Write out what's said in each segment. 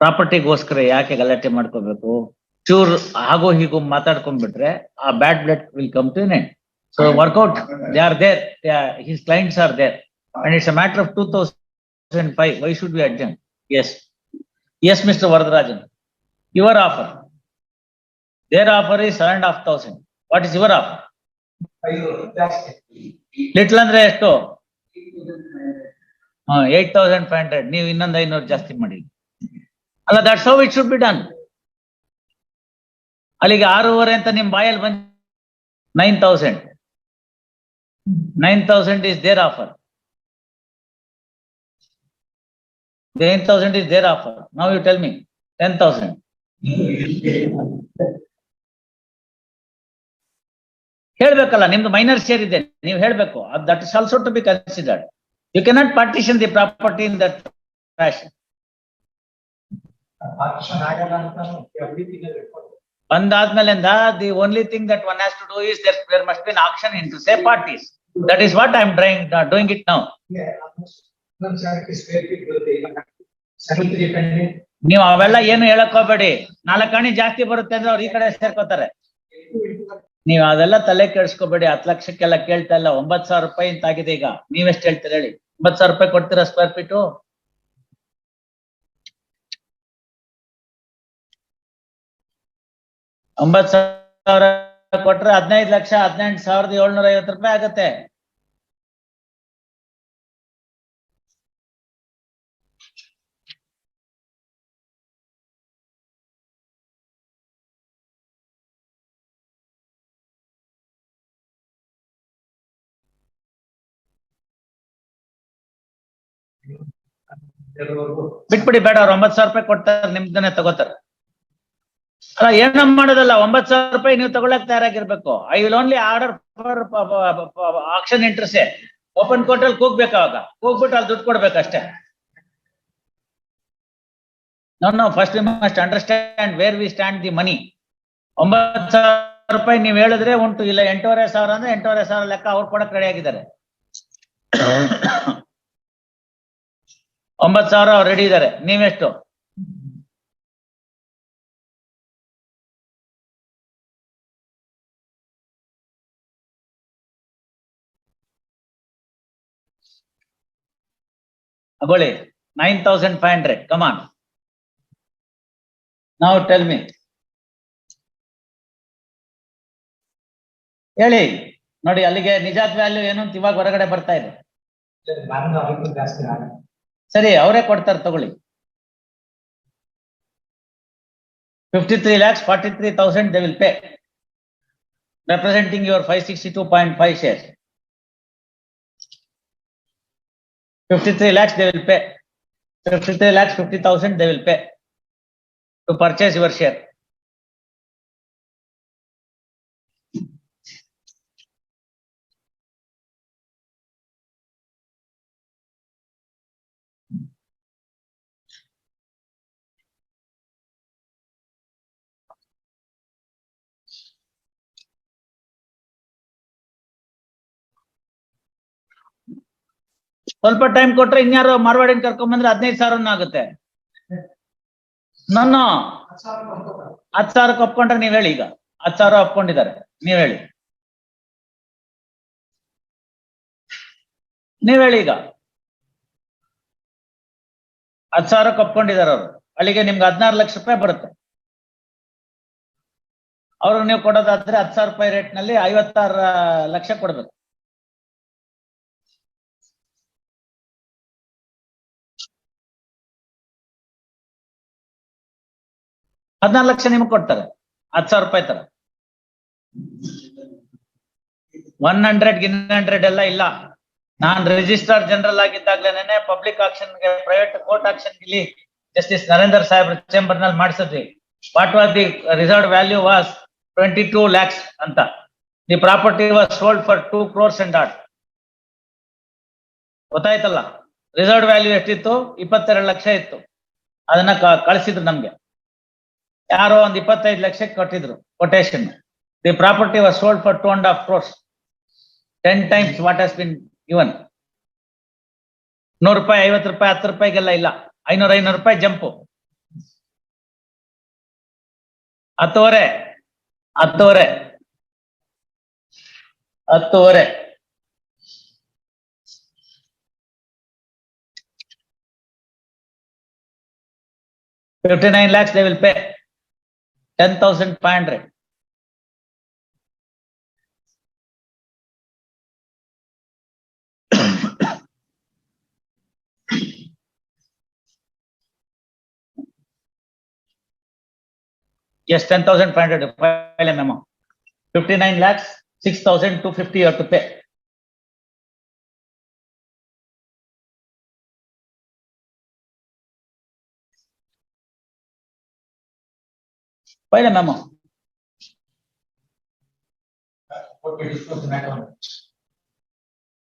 ಪ್ರಾಪರ್ಟಿಗೋಸ್ಕರ ಯಾಕೆ ಗಲಾಟೆ ಮಾಡ್ಕೋಬೇಕು? ಚೂರ್ ಹಾಗೋ ಹೀಗೋ ಮಾತಾಡ್ಕೊಂಡ್ಬಿಟ್ರೆ ಆ bad blood will come to an end. So workout, they are there. His clients are there, and it's a matter of 2005. Why should we adjourn? Yes, yes, Mr. Varadarajan. Your offer. Their offer is 7,500. What is your offer? Little andre esto? 8,500. ನೀವು ಇನ್ನೊಂದು 500 ಜಾಸ್ತಿ ಮಾಡಿ. ಅಲ್ಲ, that's how it should be done. ಅಲ್ಲಿಗೆ 6.5 ಅಂತ ನಿಮ್ ಬಾಯಲ್ಲಿ ಬಂದ 9,000. 9,000 is their offer. 9,000 is their offer. Now you tell me 10,000. ಹೇಳ್ಬೇಕಲ್ಲ, ನಿಮ್ದು ಮೈನರ್ ಶೇರ್ ಇದೆ, ನೀವು ಹೇಳ್ಬೇಕು. That is also to be considered. You cannot partition the property in that fashion. ಬಂದಾದ್ಮೇಲಿಂದ the only thing that one has to do is there must be an auction into say parties. That is what I am doing it now. ನೀವು ಅವೆಲ್ಲ ಏನು ಹೇಳಕ್ ಹೋಗ್ಬೇಡಿ. 4 ಅಣಿ ಜಾಸ್ತಿ ಬರುತ್ತೆ ಅಂದ್ರೆ ಅವ್ರು ಈ ಕಡೆ ಸೇರ್ಕೋತಾರೆ. ನೀವು ಅದೆಲ್ಲ ತಲೆ ಕೆಡಿಸ್ಕೋಬೇಡಿ. 10 ಲಕ್ಷಕ್ಕೆಲ್ಲ ಕೇಳ್ತಾ ಇಲ್ಲ. 9,000 ರೂಪಾಯಿ ಅಂತ ಆಗಿದೆ ಈಗ. ನೀವೆಷ್ಟು ಹೇಳ್ತೀರ ಹೇಳಿ? 9,000 ರೂಪಾಯಿ ಕೊಡ್ತೀರಾ ಸ್ಕ್ವೇರ್ ಫೀಟು? 9,000 ಕೊಟ್ರೆ 15,18,750 ರೂಪಾಯಿ ಆಗತ್ತೆ. ಬಿಟ್ಬಿಡಿ, ಬೇಡ. ಅವ್ರು 9,000 ರೂಪಾಯಿ ಕೊಡ್ತಾರೆ, ನಿಮ್ದನ್ನೇ ತಗೋತಾರೆ. ಅಲ್ಲ, ಏನೋ ಮಾಡೋದಲ್ಲ. 9,000 ರೂಪಾಯಿ ನೀವು ತಗೊಳಕ್ ತಯಾರಾಗಿರ್ಬೇಕು. I will only order for action interest. Open court ಅಲ್ಲಿ ಕೂಗ್ಬೇಕು. ಅವಾಗ ಕೂಗ್ಬಿಟ್ಟು ಅಲ್ಲಿ ದುಡ್ಡು ಕೊಡ್ಬೇಕಷ್ಟೇ. No, first we must understand where we stand the money. 9,000 ರೂಪಾಯಿ ನೀವು ಹೇಳಿದ್ರೆ ಉಂಟು, ಇಲ್ಲ 8,500 ಅಂದ್ರೆ 8,500 ಲೆಕ್ಕ ಅವ್ರು ಕೊಡಕ್ ರೆಡಿ ಆಗಿದ್ದಾರೆ. 9,000 ಅವ್ರು ರೆಡಿ ಇದ್ದಾರೆ. ನೀವೆಷ್ಟು? ಅಗೊಳ್ಳಿ, 9,500. Come on. Now tell me. ಹೇಳಿ ನೋಡಿ, ಅಲ್ಲಿಗೆ ನಿಜಾತ್ ವ್ಯಾಲ್ಯೂ ಏನು ಅಂತ ಇವಾಗ ಹೊರಗಡೆ ಬರ್ತಾ ಇದೆ. ಸರಿ, ಅವರೇ ಕೊಡ್ತಾರೆ, ತಗೊಳ್ಳಿ. 53,43,000 they will pay, representing your 562.5 shares. 53 lakhs they will pay. 53,50,000 they will pay to purchase your share. ಸ್ವಲ್ಪ ಟೈಮ್ ಕೊಟ್ರೆ ಇನ್ಯಾರು ಮಾರ್ವಾಡಿನ ಕರ್ಕೊಂಡ್ ಬಂದ್ರೆ 15,000 ಆಗುತ್ತೆ. ನಾನು 10,000 ಒಪ್ಕೊಂಡ್ರೆ ನೀವ್ ಹೇಳಿ. ಈಗ 10,000 ಒಪ್ಕೊಂಡಿದ್ದಾರೆ, ನೀವ್ ಹೇಳಿ. ಈಗ 10,000 ಒಪ್ಕೊಂಡಿದ್ದಾರೆ ಅವರು. ಅಲ್ಲಿಗೆ ನಿಮ್ಗೆ 16 ಲಕ್ಷ ರೂಪಾಯಿ ಬರುತ್ತೆ. ಅವ್ರಿಗೆ ನೀವು ಕೊಡೋದಾದ್ರೆ 10,000 ರೂಪಾಯಿ ರೇಟ್ ನಲ್ಲಿ 56 ಲಕ್ಷ ಕೊಡ್ಬೇಕು. $14 ಲಕ್ಷ ನಿಮ್ಗೆ ಕೊಡ್ತಾರೆ 10,000 ರೂಪಾಯಿ ತರ. 100 ಎಲ್ಲ ಇಲ್ಲ. ನಾನ್ ರಿಜಿಸ್ಟ್ರಾರ್ ಜನರಲ್ ಆಗಿದ್ದಾಗ್ಲೇನೆ ಪಬ್ಲಿಕ್ ಆಕ್ಷನ್ ಗೆ, ಪ್ರೈವೇಟ್ ಕೋರ್ಟ್ ಆಕ್ಷನ್ ಇಲ್ಲಿ ಜಸ್ಟಿಸ್ ನರೇಂದ್ರ ಸಾಹೇಬ್ ಚೇಂಬರ್ ನಲ್ಲಿ ಮಾಡಿಸಿದ್ವಿ. What was the reserved value was 22 lakhs ಅಂತ. The property was sold for 2 crores and odd. ಗೊತ್ತಾಯ್ತಲ್ಲ? ರಿಸರ್ವ್ಡ್ ವ್ಯಾಲ್ಯೂ ಎಷ್ಟಿತ್ತು? 22 ಲಕ್ಷ ಇತ್ತು. ಅದನ್ನ ಕಳಿಸಿದ್ರು ನಮ್ಗೆ. ಯಾರೋ ಒಂದು 25 ಲಕ್ಷಕ್ಕೆ ಕೊಟ್ಟಿದ್ರು quotation. The property was sold for 2.5 crores, 10 times what has been given. 100 ರೂಪಾಯಿ, 50 ರೂಪಾಯಿ, 10 ರೂಪಾಯಿಗೆಲ್ಲ ಇಲ್ಲ. 500 ರೂಪಾಯಿ jump. 10:15. 10:15. 10:15. $59 lakhs they will pay. 10,500. Yes, 10,500. File a memo. 59 lakhs, 6,250 you have to pay. File a memo.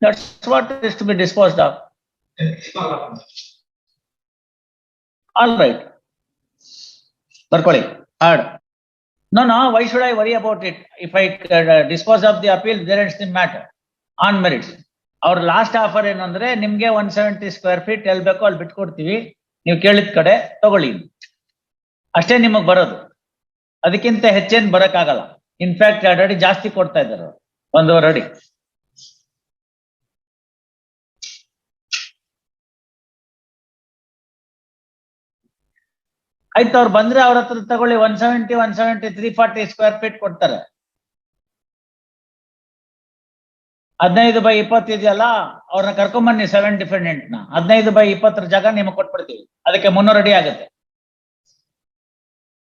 That's what is to be disposed of. All right. Barkoli, add. No, why should I worry about it? If I dispose of the appeal, there ends the matter. On merits. Our last offer ಏನಂದ್ರೆ ನಿಮ್ಗೆ 170 square feet ಎಲ್ಬೇಕು ಅಲ್ಲಿ ಬಿಟ್ಕೊಡ್ತೀವಿ, ನೀವು ಕೇಳಿದ ಕಡೆ ತಗೊಳ್ಳಿ ಅಷ್ಟೇ ನಿಮಗ್ ಬರೋದು. ಅದಕ್ಕಿಂತ ಹೆಚ್ಚೇನ್ ಬರಕ್ಕಾಗಲ್ಲ. ಇನ್ಫ್ಯಾಕ್ಟ್ 2 ಅಡಿ ಜಾಸ್ತಿ ಕೊಡ್ತಾ ಇದ್ದಾರೆ, 1.5 ಅಡಿ. ಆಯ್ತು, ಅವ್ರು ಬಂದ್ರೆ ಅವ್ರ ಹತ್ರ ತಗೊಳ್ಳಿ. 170, 340 ಸ್ಕ್ವೇರ್ ಫೀಟ್ ಕೊಡ್ತಾರೆ. 15/20 ಇದೆಯಲ್ಲ, ಅವ್ರನ್ನ ಕರ್ಕೊಂಬನ್ನಿ 7 ಡಿಫೆಂಡೆಂಟ್ ನ. 15/20 ಜಾಗ ನಿಮಗೆ ಕೊಟ್ಬಿಡ್ತೀವಿ, ಅದಕ್ಕೆ 300 ಅಡಿ ಆಗುತ್ತೆ.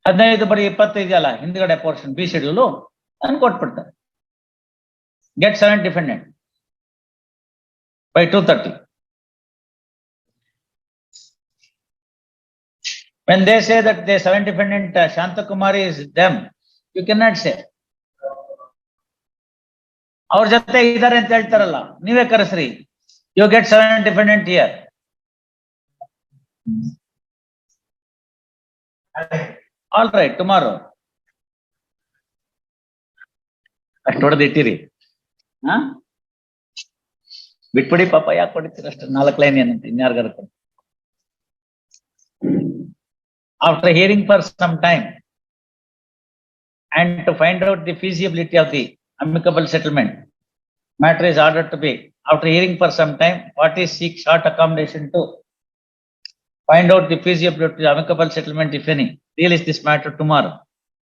15/20 ಇದೆಯಲ್ಲ ಹಿಂದ್ಗಡೆ ಪೋರ್ಷನ್ ಬಿ ಶೆಡ್ಯೂಲ್ ಅನ್ನು ಕೊಟ್ಬಿಡ್ತಾರೆ. Get 7 defendant by 230. When they say that the 7 defendant Shantakumari is them, you cannot say. ಅವ್ರ ಜೊತೆ ಇದಾರೆ ಅಂತ ಹೇಳ್ತಾರಲ್ಲ, ನೀವೇ ಕರೆಸ್ರಿ. You get 7 defendant here. All right, tomorrow. ಅಷ್ಟು ಹೊಡೆದು ಇಟ್ಟಿರಿ. ಬಿಟ್ಬಿಡಿ ಪಾಪ, ಯಾಕೆ ಹೊಡಿತೀರ ಅಷ್ಟು? 4 ಲೈನ್ ಏನಂತ ಇನ್ಯಾರ್ಗಾರ. After hearing for some time and to find out the feasibility of the amicable settlement, matter is ordered to be, after hearing for some time, parties seek short accommodation to find out the feasibility of amicable settlement, if any. Deal is this matter tomorrow.